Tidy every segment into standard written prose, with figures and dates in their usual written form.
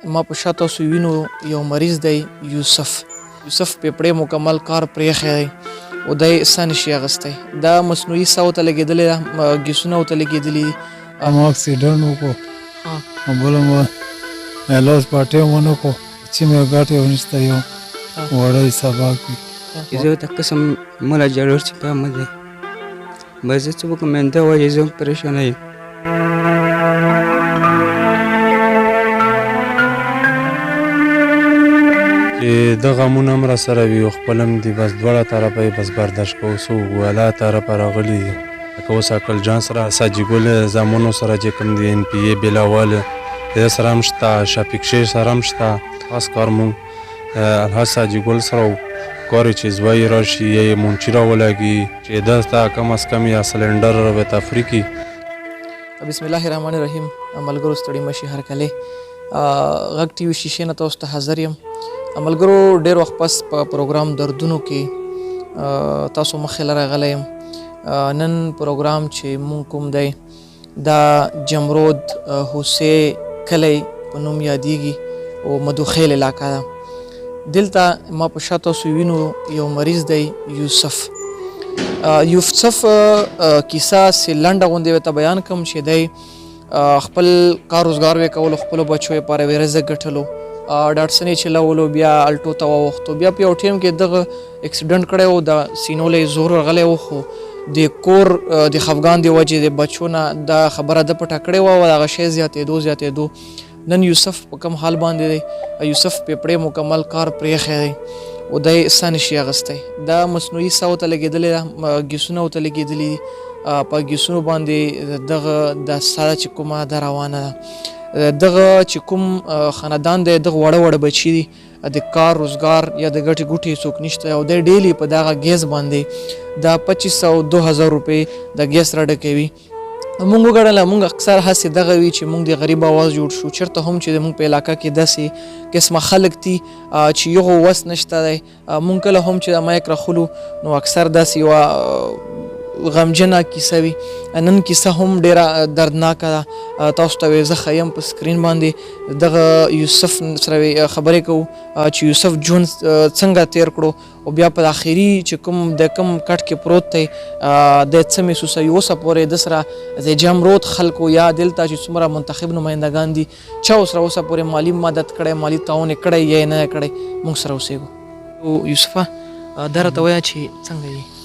ما په شا تاسو وینو یو مریض دی یوسف پیپړې مکمل کار پرېښی دی او دی ساه نشي اخیستی دا مصنوعي ساه ورته لګېدلې ده ګیسونه ورته لګېدلي دي ما اکسیډنټ وکړو بله مو علاج پاټۍ ونه کړو چې مې ګټې ونیسته یو وړی سبا کې زه ته قسم مله جوړ چې په مده بس زه څه وکړم انده وایي زه پریشانه یم چې د غمونه هم راسره وي او خپل هم دي بس دواړه طرفه یې بس برداشت کوو څه وکړو الله طرفه راغلي دي لکه اوس اکل جان سره ساجي ګل زامنو سره چې کوم دي ان پي اے بلاول د سره هم شته شفیق شیر سره هم شته خاص کار مونږ الحاج ساجي ګل سره کار چې زوی راشي یا یې منچي راولګي چې دلته کم از کم یا سلنډر به تفریقي بسم الله الرحمن الرحیم ملګرو ستړي مشي هر کله غږ ټي وي شیشې نه تاسو ته حاضر یم ملګرو ډېر وخت پس په پروګرام دردونو کې تاسو مخې له راغلی یم نن پروګرام چې مونږ کوم دی دا جمرود حوسې کلی په نوم یادیږي او مدوخیل علاقه ده دلته ما په شا تاسو وینو یو مریض دی یوسف کیسه سې لنډه غوندې ورته بیان کوم چې دی خپل کار روزګار وې کولو خپلو بچو لپاره وې رزق ګټلو ډاټسن یې چلولو بیا الټو ته واوښتو بیا په یو ټیم کې دغه اکسیډنټ کړی و د سینو له یې زور ورغلی و خو د کور د خفګان د وجې د بچو نه دا خبره ده پټه کړې وه او دغه شی زیاتېدو نن یوسف په کوم حال باندې دی یوسف پیپړې مکمل کار پرېښی دی او دی ساه نشي اخیستی دا مصنوعي ساه ورته لګېدلې ده ګیسونه ورته لګېدلي دي په ګیسونو باندې دغه د ساه چې کومه ده روانه ده دغه چې کوم خاندان دی دغه وړه بچي دي د کار روزګار یا د ګټې ګوټې څوک نشته او دی ډیلی په دغه ګیس باندې دا 2500-2000 روپۍ د ګیس راډکوي مونږ وګڼله مونږ اکثر هسې دغه وي چې مونږ د غریب آواز جوړ شو چېرته هم چې مونږ په علاقه کې داسې قسمه خلک دي چې یغو وس نشته دی مونږ کله هم چې د مایک راخلو نو اکثر داسې یوه غمجنه کیسه وي نن کیسه هم ډیره دردناکه ده تاسو ته زه ښیم په سکرین باندې دغه یوسف سره خبرې کوو چې یوسف ژوند څنګه تیر کړو او بیا په آخري چې کوم د کوم کټ کې پروت دی د څه محسوسوي اوسه پورې د سره د جمرود خلکو یا دلته چې څومره منتخب نمایندګان دي چا سره اوسه پورې مالي مدد کړی مالي تعاون یې کړی یا یې نه کړی موږ سره اوسېږو یوسفه دا راته وایه چې څنګه یې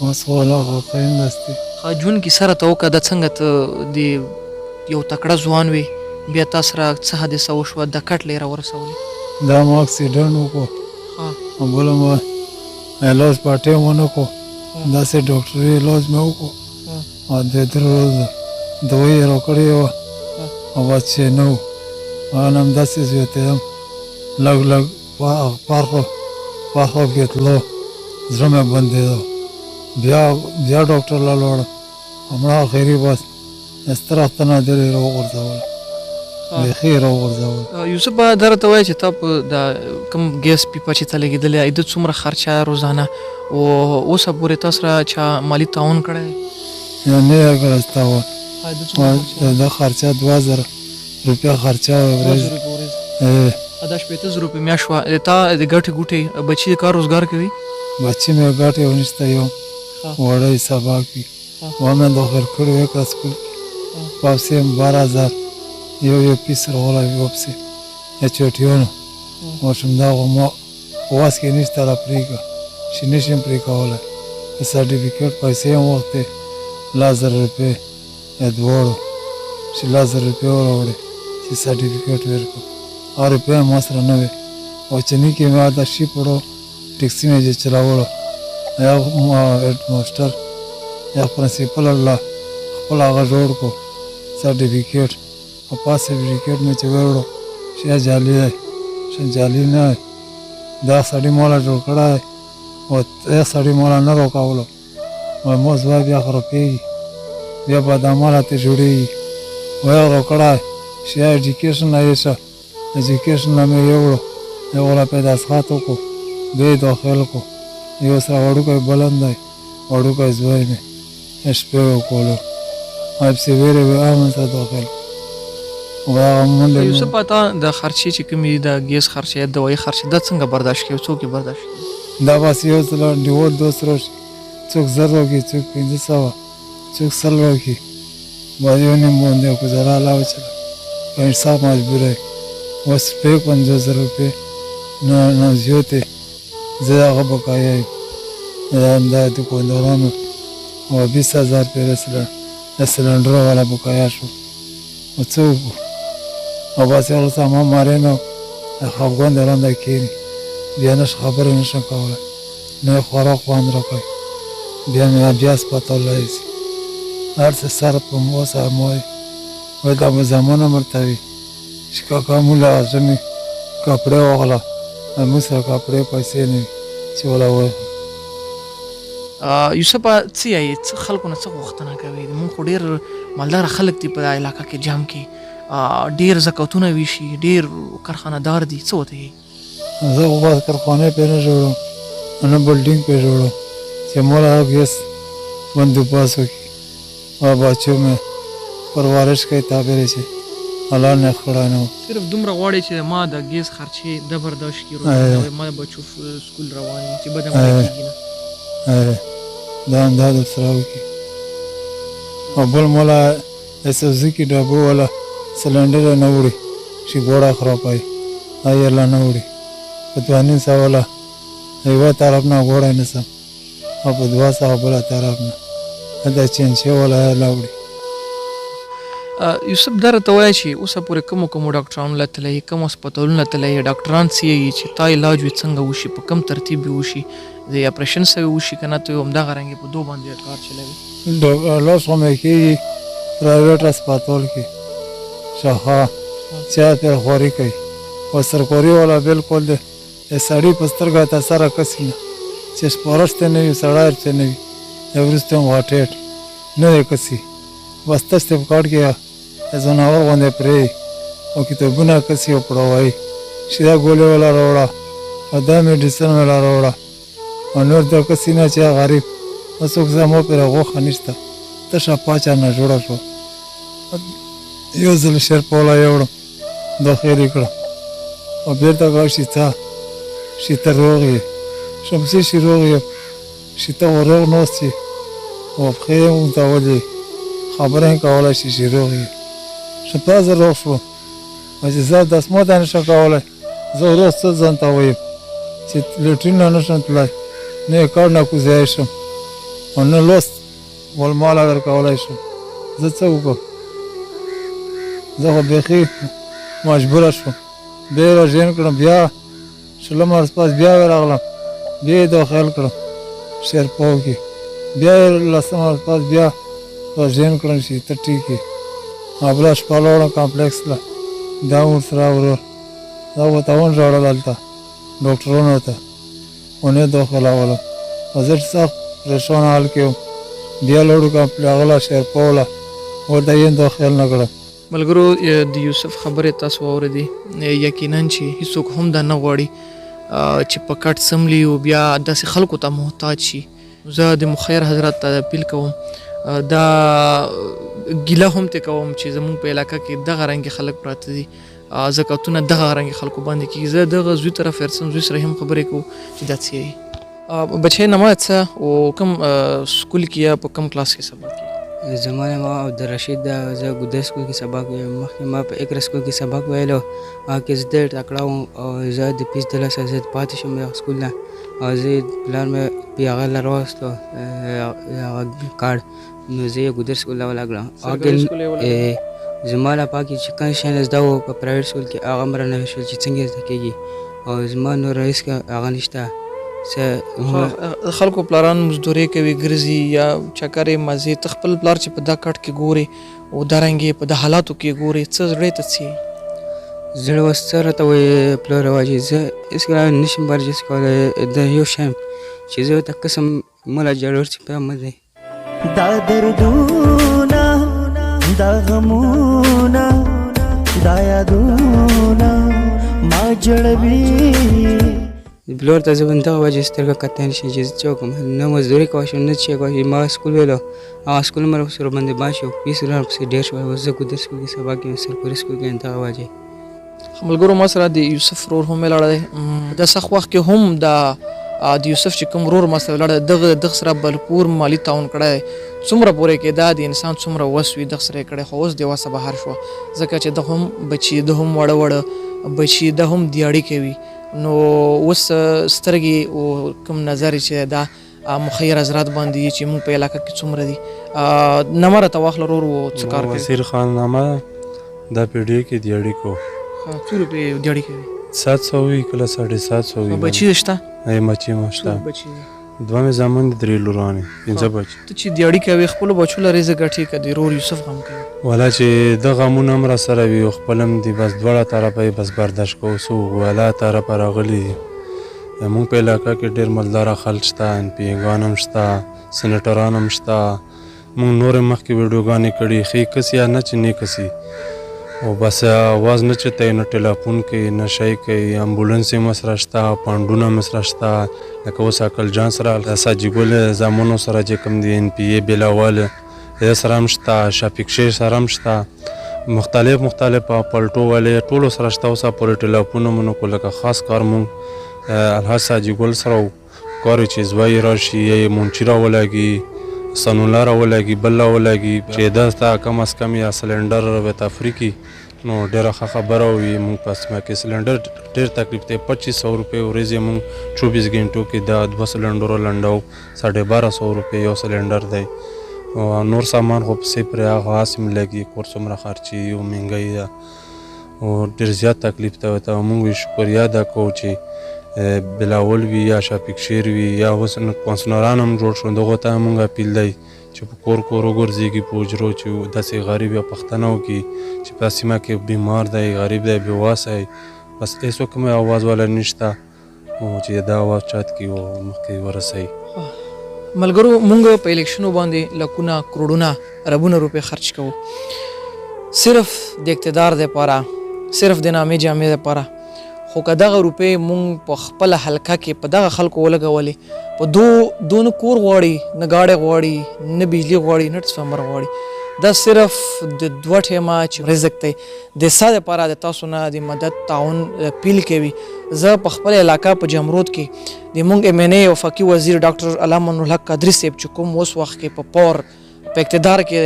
اوس والا خو خویندستی ژوند کې سره ته وکړه دا څنګه ته د یو تکړه ځوان وې بیا تا سره څه حادثه وشوه د کټ لی راورسولې دا ما اکسیډنټ وکړو بله مو علاج پاټۍ ونه کړو داسې ډاکټري علاج مې وکړو او د درې ورځو دوایي یې راکړې وه او بس چې نه و هغه هم داسې زیاتېدم لږ پاخو کې تلو زړه مې بندېدو بیا ډاکټر له لاړم همړه اخري بس استراحتنه دلې راوغورځول بیخي یې راوغورځول یوسف دا راته وایه چې تا په دا کوم ګیس پیپه چې ته لګېدلې د څومره خرچه روزانه او اوسه پورې تا سره چا مالي تعاون کړی یا نه یې کړی ستا وه دا خرچه 2000 روپیه خرچه دا 15,000 روپۍ میاشت وه تا د ګټې ګوټې بچي د کار روزګار کوي بچي مې ګټې ونیسته یو وړی سبا کې ومې داخل کړی وې کړه سکول واپسې 12,000 یو پیس راغلی واپسې یا چوټیانو ماشوم دا خو ما په واس کې نشته را پرېږده چې نشم پرې کولی د سرټیفیکېټ پیسې هم وخت دی 10,000 روپۍ یا دواړو چې 10,000 روپۍ وراوړې چې سرټیفیکېټ ورکړو هغه روپۍ هم ما سره نه وې وچني کې مې دا شي پړو ټیکسي مې چې چلاوړو یا هیډ ماسټر یا پرنسپل الله خپل هغه جوړ کړو سرټیفیکېټ او پاس سرټیفیکېټ مې چې وروړو چې جعلي دی چې جعلي نه دا سړي مولا جوړ کړی او دا سړي مولا نه راکولو وایي موس به بیا خو روپېږي بیا به دا ماله ترې جوړېږي وایي راکړی چې ایجوکیشن نه یې شه ایجوکیشن نه مې یوړو یو له پیداسخط وکړو بیا یې داخل کړو یو سره وړوکی بلند دی وړوکی زوی مې شپې وکولو پسې ویرې وې هغه ته داخل او هغه منډې یوسف پتا د خرچې چې کومې د ګیس خرچې د دوايي خرچې دا څنګه برداشت کوي څوک یې برداشت کوي دا بس یو ځل ډیوال 200 روش څوک 1000 روکی څوک 1500 څوک 100 روکی باندې نه مونږ گزارا علاوه چلا په حساب مجبور ہے بس په 50,000 روپے نه زیاته زه هغه بقایا دا د کوندورانو او 20,000 په رسله سلندر والا بقایا شو او څوک او بس یو سامان ماره نو افغان دران د کینی بیا نش خبر نشم کوله نه خوراک خوان راکای بیا مې بیا سپاتول لایس هر څه سره په مو سره موي و دا زمانه مرتوي شکا کومه ځنی کپڑے وغلا مو سره کپڑے پیسې نه چې ولا و یوسف څه یې څه خلکو نه څه غوښتنه کوي مونږ خو ډیر مالدار خلک دي په علاقې کې جام کې ډیر زکاتونه ویشي ډیر کارخانه دار دي څه وته زه وګور کارخانه په نه جوړو انا بلډینګ په جوړو چې مولا ګیس بندوباس وکي او بچو مې پرورش کوي تابع شي الله نه خړانو صرف دومره غواړي چې ما د ګیس خرچې د برداشت کړو ما بچو سکول روان چې بده مې کیږي دا انداز سره وکي او بل مولا اسوزي کې ډابو ولا سلندر نه وړي چې ګوړه خرابای ايرلا نه وړي په 200 ولا یو طرف نه ګوړه نه سم او په 200 بل طرف نه دا چنچه ولا لاوړي یوسف در ته وایي چې اوسه پورې کوم ډاکټرانو لته کوم هسپتالونو ته ډاکټران سي چې تا علاج څنګه وشي په کم ترتیب وشي د اپریشن سوي وشي کنه ته هم دا غرانګي په دوه باندې کار چلوي لاس هم کې پرایویټ هسپتال کې شاخه چا پر خوري کوي او سرکوري ولا بالکل د سړی پسترګه تا سره کسینه چې سپورشته نه وي سړی چې نه وي ورسته واټټ نه کسي واسطه کارت کې زناور باندې پرې او کتابونه کسي او پړوي شیدا ګولې ولا راوړه ادا میډیسن ولا راوړه او نور د کسینه چې غریب اوسوک زمو پر غوخه نشته ته شپاچا نه جوړه شو یو ځل شر پولا یوړم د خیر کړه او بیرته غاشي تا شته روغي شمسي شي روغي شته ورغ نوستي او خیر مون ته ولي خبره کولای شي چې روغي شپه زه روغ شو چې زه د اسمو ته نشم کولای زه روغ څه ځان ته وایم چې لټرین نه نشم تلای نه کار نه کوزای شم او نه لوست ولمال ور کولای شم زه څه وکړم زه خو بیخي مجبوره شوم بیا یې راژین کړم بیا شلم ورځپاس بیا راغلم بیا یې داخل کړم شیرپو کې بیا یې لسم ورځپاس بیا راژین کړم چې ته ټیک یې بله شپه لاړم کمپلیکس ته دا ورسره ورور دا ورته ونژړل هلته ډاکټرانو ته ونه داخلولم زه سخت پریشان حال کې وم بیا لاړو هغه شیرپو له ورته یې داخل نه کړم ملګرو د یوسف خبرې تاسو واورېدې یقینا چې هیڅوک هم دا نه غواړي چې په کټ سملي او بیا داسې خلکو ته محتاج شي زه د مخیر حضرت ته اپیل کوم دا ګیله هم ته کوم چې زموږ په علاقه کې دغه رنګ خلک پراته دي زکاتونه دغه رنګ خلکو باندې کېږي زه دغه زوی طرف ورسم زوی سره هم خبرې کوم چې دا څه بچی نماز څه او کوم سکول کې یا په کوم کلاس کې سبق کې زمانه ما عبدالرشید دا زه ګودر سکول کې سبق وایم مخکې ما په اقرا سکول کې سبق ویلو هغه کې زه ډېر تکړه وم او زه د فیس د لاسه زه پاتې شوم دغه سکول نه او زه پلار مې بیا هغه له راوستو هغه کارډ نو زه یې ګودر سکول له ولاړم هغه زما لپاره چې کوم شی زده وو په پرایویټ سکول کې هغه مې رانه وشول چې څنګه زده کېږي او زما نور رئیس هغه نشته خلکو پلاران مزدوري کوي ګرځي یا چکرې مزې ته خپل پلار چې په دا کټ کې ګوري او دارنګې په د حالاتو کې ګوري څه زړه ته څه زړه وسته راته وایي پلار واجي زه هېڅکله نشم برجسته کولی د یو شی چې زه ورته قسم مله جوړ چې په مه دی دا دردونه دا غمونه دا یادونه ما جړوي بلور ته زه به دغه وجې سترګه کتلی نه شي چې زه څه وکړم نه مزدوري کولی شم نه څه کولی شم ما سکول ویلو هغه سکول مې ورسره باندې بند شو فیس راپسې ډېر شو اوس زه ګودر سکول کې سبق یم سرپوري سکول کې یم دغه وجې ملګرو ما سره د یوسف ورور هم ولاړ دی د سخت وخت کې هم د یوسف چې کوم ورور ما سره ولاړ دی دغه سره بلپور مالي تعاون کړی څومره پورې کې دا د انسان څومره وس وي دغه سره یې کړی خو اوس د وسه بهر شوه ځکه چې ده هم بچي ده هم واړه واړه بچي ده هم دیاړي کوي نو اوس سترګې او کوم نظر چې دا مخیر حضرات باندې چې موږ په علاقه کې څومره دي نمبر ته واخله ورور و څه کار کوي وزیر خان نامه دا پیډي کې دیاړي کو څو روپۍ دیاړي کوي 700 وي کله 750 وي بچي شته ای مچی مشته بچي دوه مې زامن دي 3 لورانې 15 بچي ته چې دیاړي کوي خپل بچو لري زه ګټي کدي رور یوسف هم کوي ولا چې د غمون امر سره وي خپلم دي بس دواړه طرفه بس برداشت کو سو ولا طرف راغلي مونږ په علاقه کې ډېر مالدار خلک شته ان پی غانم شته سېنیټران هم شته مونږ نور مخکې ویډیوګانې کړي خې کسي یا نه چې نه کسي او بس आवाज نه چته نه ټلیفون کې نه شي کوي امبولانس مسره شته پاندونه مسره شته لکه اوس عقل جان سره ساجګول زامنو سره چې کوم دي ان پی بلاول سره هم شته شفیق شیر سره هم شته مختلف پلټو والے ټولو سره شته اوسه پورې ټلیفون مونږ کو لکه خاص کار مونږ الحاج ساجګول سره کار چې زوی راشي یې مونچرا ولګي سنولار ولګي بل ولګي چې دا کم از کم یا سلندر و تفریقي نو ډیره خبره وي مونږ پس ما کې سلندر ډیر تکلیف ته 2500 روپے ورځې مونږ 24 غنټو کې دا 2 سلندر لنډاو 1250 روپے یو سلندر دی او نور سامان خو په سپر هغه اسم لګي کور څومره خرچي او مهنګي دا او ډیر زیات تکلیف ته مونږ شکریا دا کو چې بلاول وی یا شفیق شیر وی یا حسن پنسنوران هم جوړ شو دغه ته مونږ اپیل دی چې په کور وګرځيږي پوجرو چې داسې غریب یا پښتنو کې چې په سیمه کې بیمار دی غریب دی بېواس دی بس هیڅ کومه आवाज ولا نشته او چې دا आवाज چات کې او مخکې ورسي ملګرو مونږ په الیکشنو باندې لکونه کروڑونه اربونه روپے خرچ کوو صرف د اقتدار لپاره صرف د نامې جامې لپاره خو که دغه روپۍ مونږ په خپله حلقه کې په دغه خلکو ولګولې په دو نه کور غواړي نه ګاډی غواړي نه بجلي غواړي نه ټرانسفارمر غواړي دا صرف د 2 ټیمه چې رزق دی د سا دپاره د تاسو نه د مدد تعاون اپیل کوي زه په خپل علاقه په جمرود کې د مونږ MNA او فقی وزیر ډاکټر علامه نورالحق قادري صاحب چې کوم اوس وخت کې په پاور په اقتدار کې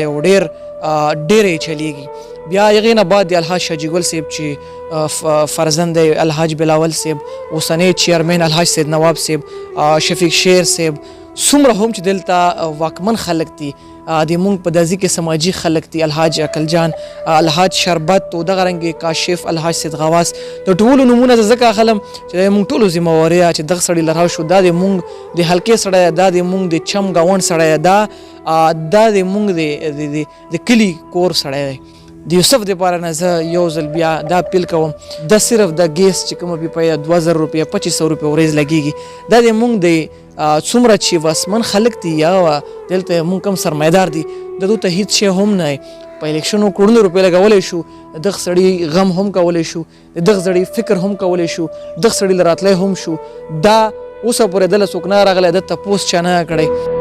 ډېرې چلیږي بیا هغې نه بعد د الحاج شاجګل صاحب چې فرزند دی الحاج بلاول صاحب اوسنی چیرمن الحاج سید نواب صاحب شفیق شیر صاحب څومره هم چې دلته واکمن خلک دي د مونږ په دازي کې سماجي خلک دي الحاج عقل جان الحاج شربت او دغه رنګ کاشف الحاج سید غواس د ټولو نمونه ځکه اخلم چې مونږ ټولو ذمہواري چې دغه سړی لراو شو دا د مونږ د حلقې سړی دا د مونږ د چم گاون سړی دا د مونږ د کلی کور سړی دی د یوسف د پاره نه زه یو ځل بیا دا اپیل کوم د صرف د ګیس چې کومه بي په 2000 روپیا 2500 روپیا ورځ لګيږي دا د مونږ د څومره چې وسمن خلک دي یا دلته مونږ کم سرمایدار دي د دوی ته هیڅ شی هم نه په الیکشنو کروڑونه روپیا لګولې شو دغه سړی غم هم کولې شو دغه سړی فکر هم کولې شو دغه سړی لراتلې هم شو دا اوسه پورې دله څوک نه راغلی د تاسو چانه کړی